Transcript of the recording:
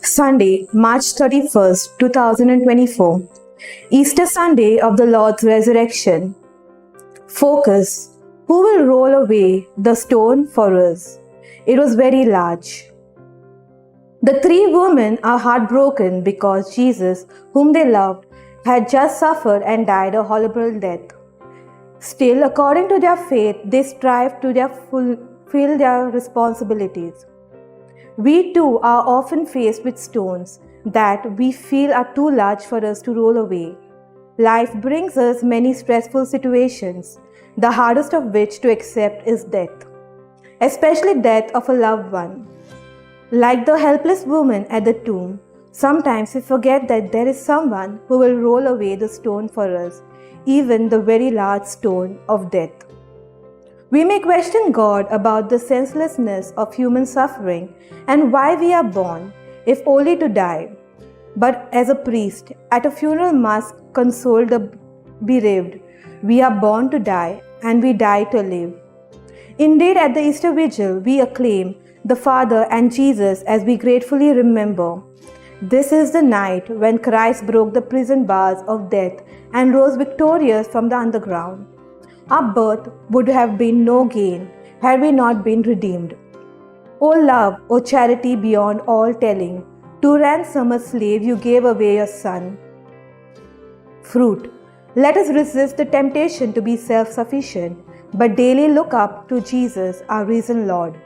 Sunday, March 31st, 2024. Easter Sunday of the Lord's Resurrection. Focus. Who will roll away the stone for us? It was very large. The three women are heartbroken because Jesus, whom they loved, had just suffered and died a horrible death. Still, according to their faith, they strive to fulfill their responsibilities. We too are often faced with stones that we feel are too large for us to roll away. Life brings us many stressful situations, the hardest of which to accept is death, especially death of a loved one. Like the helpless woman at the tomb, sometimes we forget that there is someone who will roll away the stone for us, even the very large stone of death. We may question God about the senselessness of human suffering and why we are born, if only to die. But as a priest at a funeral must console the bereaved, we are born to die and we die to live. Indeed, at the Easter Vigil, we acclaim the Father and Jesus as we gratefully remember. This is the night when Christ broke the prison bars of death and rose victorious from the underground. Our birth would have been no gain had we not been redeemed. O love, O charity beyond all telling, to ransom a slave you gave away your son. Fruit. Let us resist the temptation to be self-sufficient, but daily look up to Jesus, our risen Lord.